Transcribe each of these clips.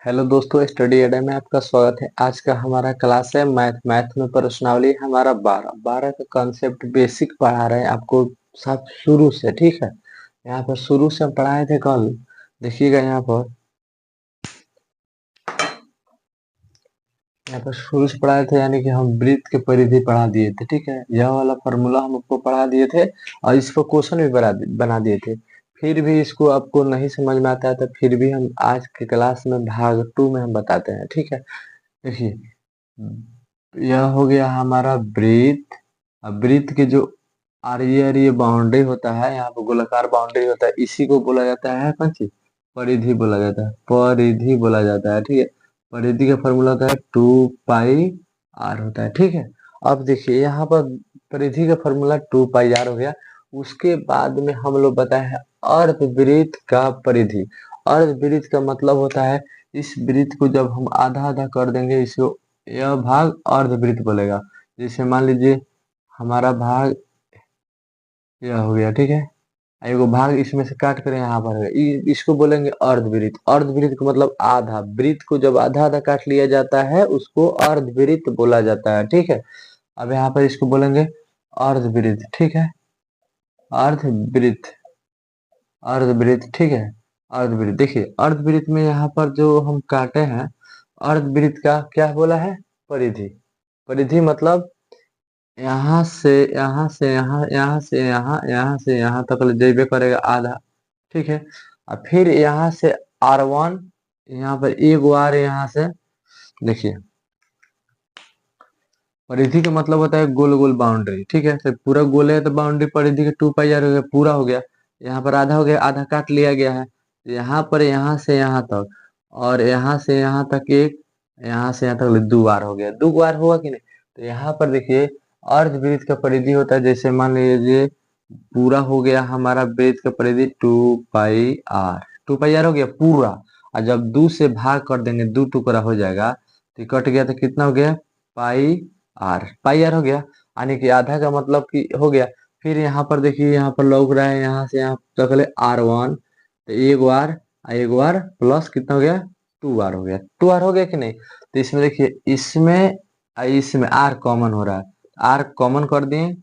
Hello दोस्तों, study अड्डा में आपका स्वागत है। आज का हमारा क्लास है मैथ में प्रश्नावली हमारा 12 का कॉन्सेप्ट बेसिक पढ़ा रहे हैं आपको सब शुरू से। ठीक है, यहाँ पर शुरू से हम पढ़ाए थे कल। देखिएगा यहाँ पर शुरू से पढ़ाए थे, यानी कि हम वृत्त के परिधि पढ़ा दिए थे। ठीक है, यह वाला फॉर्मूला हम आपको पढ़ा दिए थे और इसको क्वेश्चन भी बना दिए थे। फिर भी इसको आपको नहीं समझ में आता है तो फिर भी हम आज के क्लास में भाग 2 में हम बताते हैं। ठीक है, देखिए यह हो गया हमारा वृत्त। अब वृत्त के जो आर्य बाउंड्री होता है, यहाँ पर गोलाकार बाउंड्री होता है, इसी को बोला जाता है कौन सी, परिधि बोला जाता है। परिधि बोला जाता है। ठीक है, परिधि का फॉर्मूला होता है 2 पाई r होता है। ठीक है, अब देखिए यहाँ पर परिधि का फॉर्मूला 2 पाई r हो गया। उसके बाद में हम लोग बताए हैं अर्धवृत्त का परिधि। अर्धवृत्त का मतलब होता है इस वृत्त को जब हम आधा आधा कर देंगे, इसको यह भाग अर्धवृत्त बोलेगा। जैसे मान लीजिए हमारा भाग यह हो गया। ठीक है, एगो भाग इसमें से काट कर यहाँ पर है, इसको बोलेंगे अर्धवृत्त। अर्धवृत्त का मतलब आधा वृत्त को जब आधा आधा काट लिया जाता है उसको अर्धवृत्त बोला जाता है। ठीक है, अब यहाँ पर इसको बोलेंगे अर्धवृत्त। ठीक है, अर्धवृत्त, अर्धवृत्त। ठीक है, अर्धवृत्त। देखिए अर्धवृत्त में यहाँ पर जो हम काटे हैं, अर्धवृत्त का क्या बोला है, परिधि। परिधि मतलब यहाँ से यहाँ से यहाँ, यहाँ से यहाँ, यहाँ से यहाँ तक ले जेबे करेगा आधा। ठीक है, और फिर यहाँ से R1, यहाँ पर एक बार यहाँ से देखिए परिधि का मतलब होता है गोल गोल बाउंड्री। ठीक है, तो पूरा गोल है तो बाउंड्री परिधि के 2 पाई r हो गया, पूरा हो गया। यहाँ पर आधा हो गया, आधा काट लिया गया है। यहाँ पर यहाँ से यहाँ तक और यहाँ से यहाँ तक एक, यहाँ से यहाँ तक 2 बार हो गया। 2 बार हुआ कि नहीं। तो यहाँ पर देखिए अर्धवृत्त का परिधि होता है, जैसे मान लीजिए पूरा हो गया हमारा वृत्त का परिधि 2 पाई r। 2 पाई r हो गया पूरा, और जब 2 से भाग कर देंगे 2 टुकड़ा हो जाएगा तो कट गया, तो कितना हो गया, पाई r हो गया, यानी कि आधा का मतलब कि हो गया। फिर यहाँ पर देखिए यहाँ पर लौक रहा है यहाँ से यहाँ तक ले R1, तो एक बार प्लस कितना हो गया, 2 बार हो गया। 2 बार हो गया कि नहीं। तो इसमें देखिए इसमें R कॉमन हो रहा है, R कॉमन कर दिए,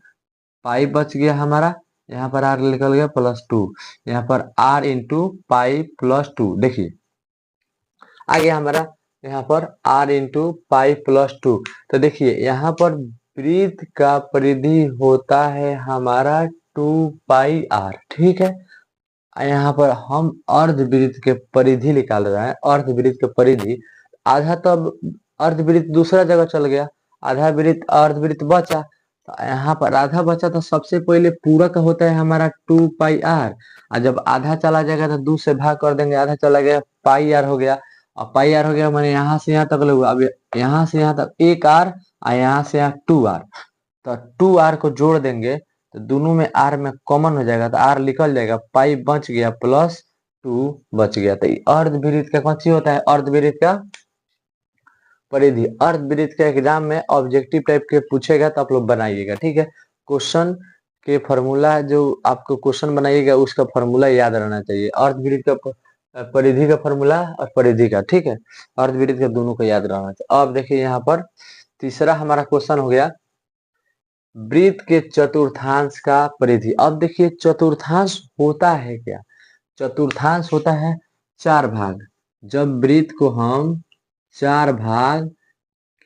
पाई बच गया हमारा, यहाँ पर R निकल गया +2, यहाँ पर R इंटू पाई +2। देखिए आ गया हमारा यहाँ पर R इंटू पाई +2। तो देखिए यहाँ पर वृत्त का परिधि होता है हमारा 2 पाई r। ठीक है, यहाँ पर हम अर्धवृत्त के परिधि निकाल रहे हैं। अर्धवृत्त के परिधि आधा, तो अब अर्धवृत्त दूसरा जगह चल गया, आधा वृत्त अर्धवृत्त बचा। तो यहाँ पर आधा बचा तो सबसे पहले पूरा का होता है हमारा 2 पाई r, और जब आधा चला जाएगा तो 2 से भाग कर देंगे, आधा चला गया पाई r हो गया। और पाई r हो गया मैंने यहाँ से यहाँ तक लगूंगा। अब यहाँ से यहाँ तक एक r और यहाँ से यहाँ 2r, तो 2r को जोड़ देंगे तो दोनों में r में कॉमन हो जाएगा, तो r निकल जाएगा, पाई बच गया +2 बच गया। तो अर्धवृत्त का कौन सी होता है, अर्धवृत्त का परिधि। अर्धवृत्त का एग्जाम में ऑब्जेक्टिव टाइप के पूछेगा तो आप लोग बनाइएगा। ठीक है, क्वेश्चन के फॉर्मूला जो आपको क्वेश्चन बनाइएगा उसका फॉर्मूला याद रहना चाहिए। अर्धवृत्त का परिधि का फॉर्मूला और परिधि का, ठीक है, अर्धवृत्त का दोनों का याद रहना चाहिए। अब देखिए यहाँ पर तीसरा हमारा क्वेश्चन हो गया वृत्त के चतुर्थांश का परिधि। अब देखिए चतुर्थांश होता है क्या, चतुर्थांश होता है 4 भाग। जब वृत्त को हम 4 भाग,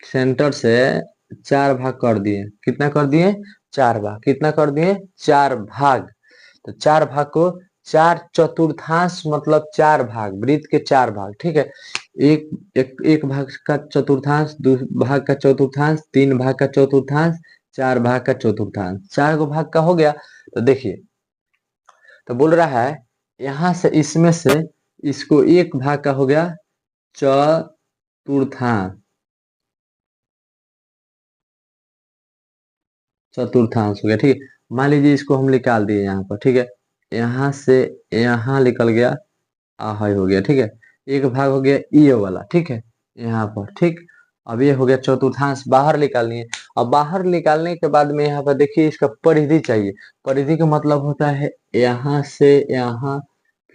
सेंटर से 4 भाग कर दिए, कितना कर दिए, 4 भाग, कितना कर दिए, 4 भाग। तो 4 भाग को 4 चतुर्थांश मतलब 4 भाग, वृत्त के 4 भाग। ठीक है, एक भाग का चतुर्थांश, 2 भाग का चतुर्थांश, 3 भाग का चतुर्थांश, 4 भाग का चतुर्थांश, 4 गो भाग का हो गया। तो देखिए तो बोल रहा है यहां से इसमें से इसको एक भाग का हो गया चतुर्थांश, चतुर्थांश हो गया। ठीक है, मान लीजिए इसको हम निकाल दिए यहाँ पर। ठीक है, यहाँ से यहाँ निकल गया, आहय हो गया। ठीक है, एक भाग हो गया ये वाला। ठीक है, यहाँ पर। ठीक, अब ये हो गया चतुर्थांश, बाहर निकालनी है। अब बाहर निकालने के बाद में यहाँ पर देखिए इसका परिधि चाहिए। परिधि का मतलब होता है यहाँ से यहाँ,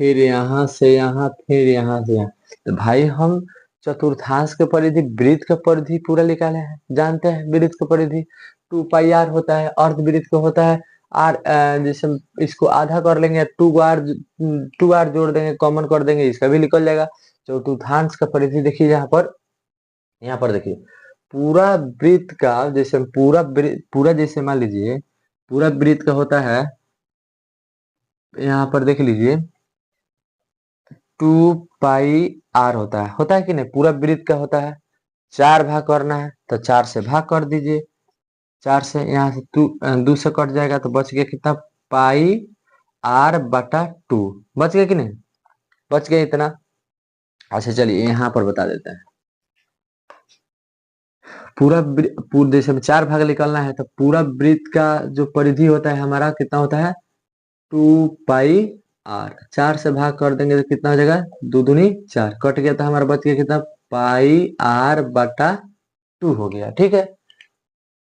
फिर यहाँ से यहाँ, फिर यहाँ से यहाँ। तो भाई हम चतुर्थांश के परिधि, वृत्त का परिधि पूरा निकाले हैं, जानते हैं वृत्त का परिधि 2 पाई r होता है, अर्धवृत्त का होता है r, जैसे इसको आधा कर लेंगे 2r जोड़ देंगे, कॉमन कर देंगे, इसका भी निकल जाएगा। चतुर्थांश का परिधि देखिए यहाँ पर देखिए पूरा वृत्त का, जैसे पूरा जैसे मान लीजिए पूरा वृत्त का होता है, यहाँ पर देख लीजिए 2 पाई r होता है कि नहीं, पूरा वृत्त का होता है। 4 भाग करना है तो 4 से भाग कर दीजिए, 4 से यहाँ से 2 से कट जाएगा तो बच गया कितना, πr/2 बच गया कि नहीं, बच गया इतना। अच्छा चलिए यहाँ पर बता देते हैं, पूरा जैसे में 4 भाग निकलना है तो पूरा वृत्त का जो परिधि होता है हमारा कितना होता है 2 पाई r, 4 से भाग कर देंगे तो कितना हो जाएगा, 2 दूनी 4, कट गया तो हमारा बच गया कितना, πr/2 हो गया। ठीक है,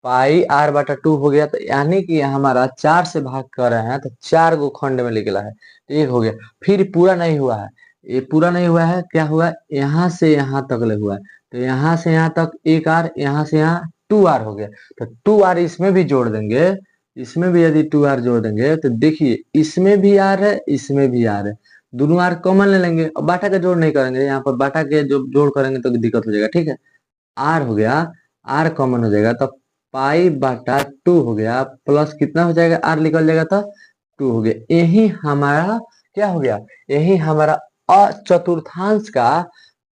πr/2 हो गया, तो यानी कि हमारा 4 से भाग कर रहे हैं तो 4 गो खंड में निकला है, तो एक हो गया। फिर पूरा नहीं हुआ है, ये पूरा नहीं हुआ है, क्या हुआ, यहाँ से यहाँ तक ले हुआ है, तो यहाँ से यहाँ तक 1r, यहाँ से यहाँ 2r हो गया, तो 2r इसमें भी जोड़ देंगे, इसमें भी यदि 2r जोड़ देंगे तो देखिए इसमें भी r है, इसमें भी r है, दोनों r कॉमन ले लेंगे और बाटा का जोड़ नहीं करेंगे, यहाँ पर बाटा के जो जोड़ करेंगे तो दिक्कत हो जाएगा। ठीक है, r हो गया, r कॉमन हो जाएगा तो π/2 हो गया, प्लस कितना हो जाएगा, r निकल जाएगा तो 2 हो गया। यही हमारा क्या हो गया, यही हमारा चतुर्थांश का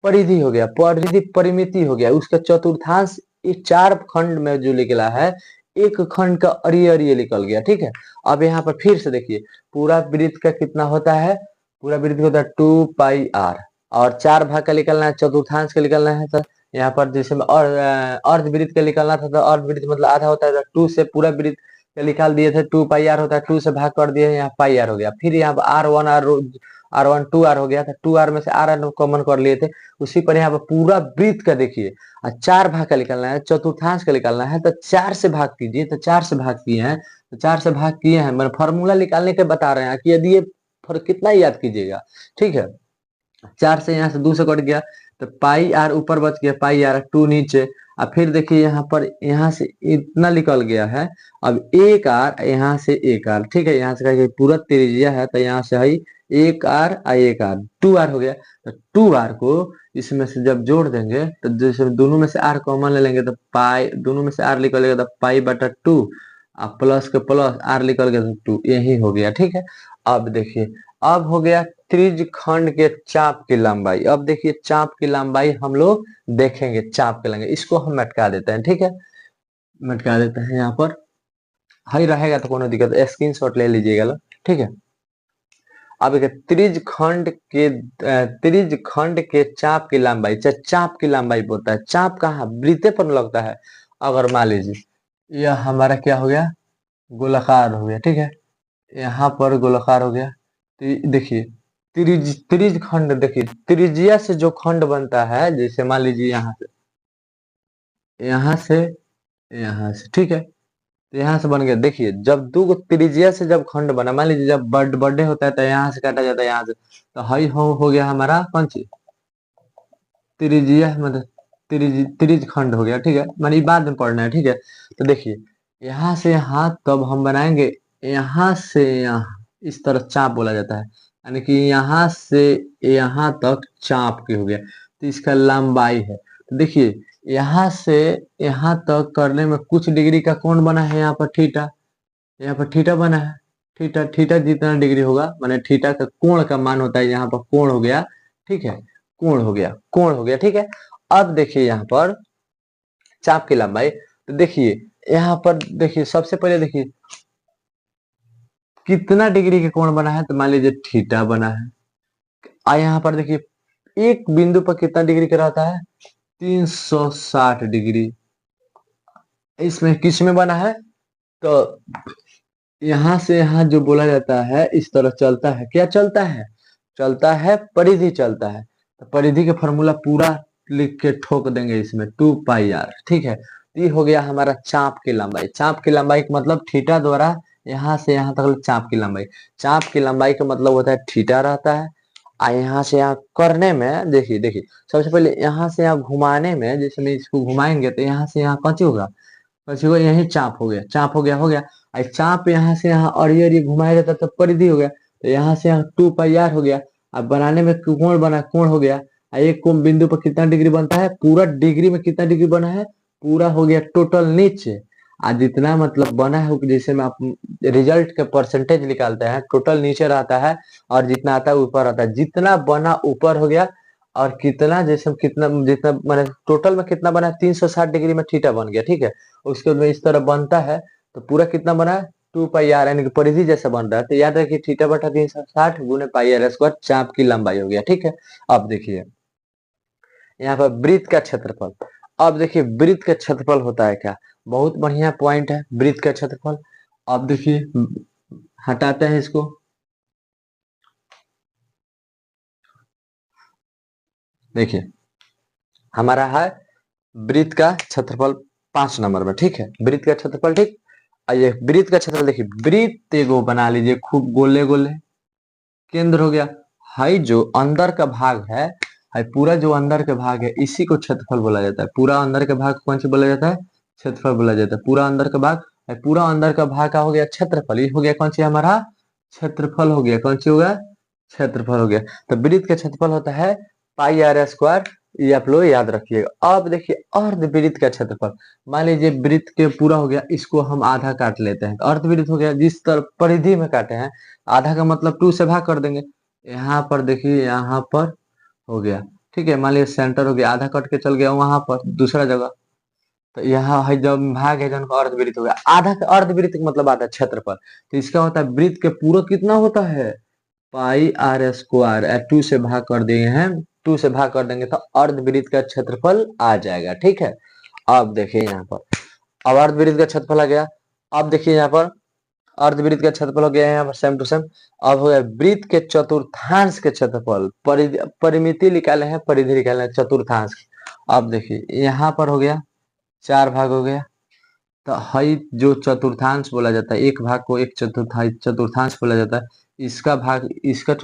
परिधि हो गया, परिमिति हो गया, उसका चतुर्थांश इस 4 खंड में जो निकला है, एक खंड का अरिय निकल गया। ठीक है, अब यहाँ पर फिर से देखिए पूरा वृत्त का कितना होता है, पूरा वृत्त होता है 2 पाई r, और 4 भाग का निकलना है, चतुर्थांश का निकलना है, तो यहाँ पर जैसे और अर्धवृत्त का निकलना था, तो अर्धवृत्त मतलब आधा होता है, तो 2 से पूरा वृत्त का निकाल दिए थे, 2 पाई r होता है, 2 से भाग कर दिए, यहाँ πr हो गया। फिर यहाँ पर r1 2r हो गया था, 2r में से r कॉमन कर लिए थे, उसी पर यहाँ पर पूरा वृत्त का देखिए 4 भाग का निकलना है, चतुर्थांश का निकलना है, तो 4 से भाग कीजिए, तो 4 से भाग किए हैं, तो 4 से भाग किए हैं, मैंने फॉर्मूला निकालने के बता रहे हैं कि यदि ये कितना याद कीजिएगा। ठीक है, 4 से यहाँ से 2 से कट गया तो πr ऊपर बच गया, πr2 नीचे, अब फिर देखिए यहाँ पर यहाँ से इतना निकल गया है, अब 1r यहाँ से 1r, ठीक है, यहाँ से पूरा त्रिज्या है तो यहाँ से है 1r 1r 2r हो गया, तो 2r को इसमें से जब जोड़ देंगे तो जैसे दोनों में से r कॉमन ले लेंगे तो दोनों में से r निकलेगा तो π/2, प्लस के प्लस r निकल गया तो 2, यही हो गया। ठीक है, अब देखिए अब हो गया त्रिज्य खंड के चाप की लंबाई। अब देखिए चाप की लंबाई हम लोग देखेंगे, चाप के लेंगे, इसको हम मटका देते हैं। ठीक है, मटका देते हैं, यहाँ पर हाई रहेगा तो कोनो दिक्कत, स्क्रीनशॉट ले लीजिएगा। ठीक है, अब त्रिज्य खंड के चाप की लंबाई, चाप की लंबाई बोलता है, चाप कहाँ, वृत्ते पर लगता है। अगर मान लीजिए यह हमारा क्या हो गया, गोलाकार हो गया। ठीक है, यहाँ पर गोलाकार हो गया, तो देखिए त्रिज्य खंड, देखिए त्रिज्या से जो खंड बनता है, जैसे मान लीजिए यहाँ से यहाँ से यहाँ से, ठीक है, तो यहाँ से बन गया। देखिए जब दो त्रिज्या से जब खंड बना, मान लीजिए जब बर्थडे होता है तो यहाँ से काटा जाता है, यहाँ से, तो हाई हो गया हमारा कौन सी त्रिज्या, मतलब त्रिज्य खंड हो गया। ठीक है, मानी बाद में पढ़ना है। ठीक है, तो देखिए यहाँ से यहाँ तब हम बनाएंगे, यहाँ से यहाँ इस तरह चाप बोला जाता है, यानी कि यहाँ से यहाँ तक चाप की हो गया, तो इसका लंबाई है। तो देखिए यहाँ से यहाँ तक करने में कुछ डिग्री का कोण बना है, यहाँ पर थीटा, यहाँ पर थीटा बना है, थीटा जितना डिग्री होगा, माने थीटा का कोण का मान होता है, यहाँ पर कोण हो गया। ठीक है, कोण हो गया। ठीक है, अब देखिए यहाँ पर चाप की लंबाई, तो देखिए यहाँ पर देखिए सबसे पहले देखिए कितना डिग्री का कोण बना है, तो मान लीजिए थीटा बना है। यहाँ पर देखिए एक बिंदु पर कितना डिग्री का रहता है, 360 डिग्री। इसमें किस में बना है, तो यहाँ से यहाँ जो बोला जाता है इस तरह चलता है, क्या चलता है, परिधि चलता है। तो परिधि का फॉर्मूला पूरा लिख के ठोक देंगे इसमें, 2 पाई r। ठीक है, ये हो गया हमारा चाप की लंबाई। चाप की लंबाई का मतलब थीटा द्वारा यहाँ से यहाँ तक चाप की लंबाई का मतलब होता है थीटा रहता है, यहाँ से यहाँ करने में देखिए देखिए, सबसे पहले यहाँ से यहाँ घुमाने में, जैसे मैं इसको घुमाएंगे तो यहाँ से यहाँ कौन होगा, बस वो यही चाप हो गया, चाप हो गया, हो गया। और चाप यहाँ से यहाँ अड़ियर घुमाया जाता तो परिधि हो गया, तो यहाँ से यहाँ 2 पाई आर हो गया। अब बनाने में कोण बना, कोण हो गया। एक कोण बिंदु पर कितना डिग्री बनता है, पूरा डिग्री में कितना डिग्री बना है, पूरा हो गया टोटल नीचे। आज जितना मतलब बना है, जैसे में आप रिजल्ट के परसेंटेज निकालते हैं, टोटल नीचे रहता है और जितना आता है ऊपर आता है। जितना बना ऊपर हो गया, और कितना जैसे कितना जितना मैंने टोटल में कितना बना, 360 डिग्री में थीटा बन गया, ठीक है। उसके बाद इस तरह बनता है तो पूरा कितना बना है, 2 पाई आर, यानी कि परिधि जैसा बन रहा है। तो याद रखिए थीटा बटा 360 गुने पाई आर स्क्वायर, चाप की लंबाई हो गया, ठीक है। अब देखिए यहाँ पर वृत्त का क्षेत्रफल। अब देखिए वृत्त का क्षेत्रफल होता है क्या, बहुत बढ़िया पॉइंट है वृत्त का क्षेत्रफल। अब देखिए हटाते हैं इसको, देखिए हमारा है वृत्त का क्षेत्रफल 5 नंबर में, ठीक है। वृत्त का क्षेत्रफल, ठीक। ये वृत्त का क्षेत्रफल देखिए, वृत्त एगो बना लीजिए खूब गोले गोले, केंद्र हो गया। हाई जो अंदर का भाग है, हाई पूरा जो अंदर का भाग है, इसी को क्षेत्रफल बोला जाता है। पूरा अंदर का भाग कौन सा बोला जाता है, क्षेत्रफल बोला जाता है। पूरा अंदर का भाग, पूरा अंदर का भाग का हो गया क्षेत्रफल। ये हो गया कौन सी हमारा, क्षेत्रफल हो गया। कौन सी होगा, क्षेत्रफल हो गया। तो वृत्त का क्षेत्रफल होता है पाई आर स्क्वायर, ये आप लोग याद रखिएगा। अब देखिए अर्धवृत्त का क्षेत्रफल, मान लीजिए वृत्त के पूरा हो गया, इसको हम आधा काट लेते हैं तो अर्धवृत्त हो गया। जिस तरह परिधि में काटे हैं, आधा का मतलब 2 से भाग कर देंगे। यहाँ पर देखिए, यहाँ पर हो गया, ठीक है। मान लीजिए सेंटर हो गया, आधा कट के चल गया वहां पर दूसरा जगह, तो यहाँ है जब भाग है जन का अर्धवृत्त हो गया। आधा का अर्धवृत्त का मतलब आधा क्षेत्रफल। तो इसका होता है वृत्त के पूरा कितना होता है, पाई आर स्क्वायर, 2 से भाग कर दिए हैं, 2 से भाग कर देंगे तो अर्धवृत्त का क्षेत्रफल आ जाएगा, ठीक है। अब देखिए यहाँ पर, अब अर्धवृत्त का क्षेत्रफल आ गया। अब देखिए यहाँ पर अर्धवृत्त का क्षेत्रफल हो गया यहाँ पर सेम टू सेम। अब हो गया वृत्त के चतुर्थांश के क्षेत्रफल, परिमिति निकाले हैं, परिधि निकाले हैं, चतुर्थांश। अब देखिए यहाँ पर हो गया 4 भाग हो गया, तो हई जो चतुर्थांश बोला जाता है, एक भाग को एक चतुर्थांश बोला जाता है। इसका भाग, इसका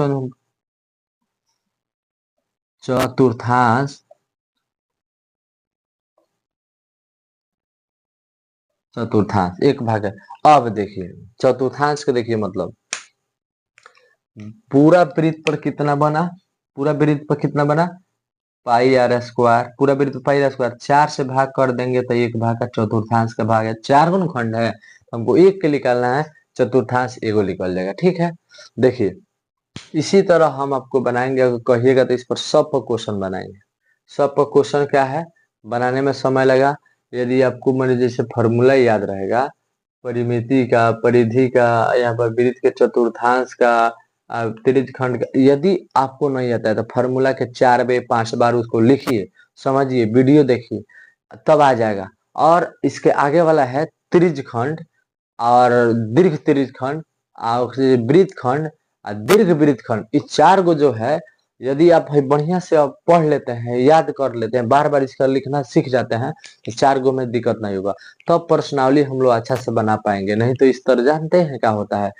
चतुर्थांश, चतुर्थांश एक भाग है। अब देखिए चतुर्थांश का देखिए मतलब, पूरा वृत्त पर कितना बना, पूरा वृत्त पर कितना बना, पाई आर स्क्वायर। पूरा वृत्त पर पाई आर स्क्वायर, 4 से भाग कर देंगे तो एक भाग का चतुर्थांश का भाग है। 4 गुण खंड है, हमको एक के निकालना है, चतुर्थांश एगो निकल जाएगा, ठीक है। देखिए इसी तरह हम आपको बनाएंगे, अगर कहिएगा तो इस पर सब पर क्वेश्चन बनाएंगे। सब पर क्वेश्चन क्या है, बनाने में समय लगा। यदि आपको मैंने जैसे फॉर्मूला याद रहेगा, परिमिति का, परिधि का, यहाँ पर वृत्त के चतुर्थांश का, त्रिज्य खंड का, यदि आपको नहीं आता है तो फॉर्मूला के 4 बार 5 बार उसको लिखिए, समझिए, वीडियो देखिए, तब आ जाएगा। और इसके आगे वाला है त्रिज्य खंड और दीर्घ त्रिज्य खंड और वृत्त खंड और दीर्घ वृत्त खंड। इस 4 गो जो है, यदि आप बढ़िया से आप पढ़ लेते हैं, याद कर लेते हैं, बार बार इसका लिखना सीख जाते हैं, तो 4 गो में दिक्कत नहीं होगा। तब पर्सनाली हम लोग अच्छा से बना पाएंगे। नहीं तो इस तरह जानते हैं क्या होता है,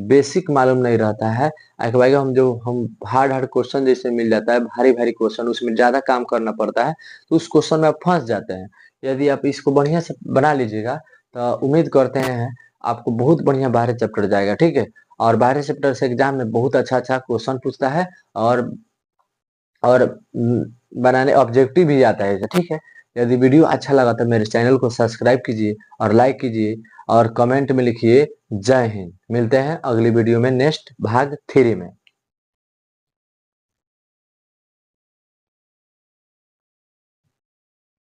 बेसिक मालूम नहीं रहता है। भाई हम हार्ड हार्ड क्वेश्चन जैसे मिल जाता है, भारी भारी क्वेश्चन, उसमें ज्यादा काम करना पड़ता है, तो उस क्वेश्चन में आप फंस जाते हैं। यदि आप इसको बढ़िया से बना लीजिएगा तो उम्मीद करते हैं आपको बहुत बढ़िया 12 चैप्टर जाएगा, ठीक है। और 12 चैप्टर से एग्जाम में बहुत अच्छा अच्छा क्वेश्चन पूछता है, और बनाने ऑब्जेक्टिव भी आता है, ठीक है। यदि वीडियो अच्छा लगा तो मेरे चैनल को सब्सक्राइब कीजिए और लाइक कीजिए और कमेंट में लिखिए जय हिंद। मिलते हैं अगली वीडियो में नेक्स्ट भाग 3 में।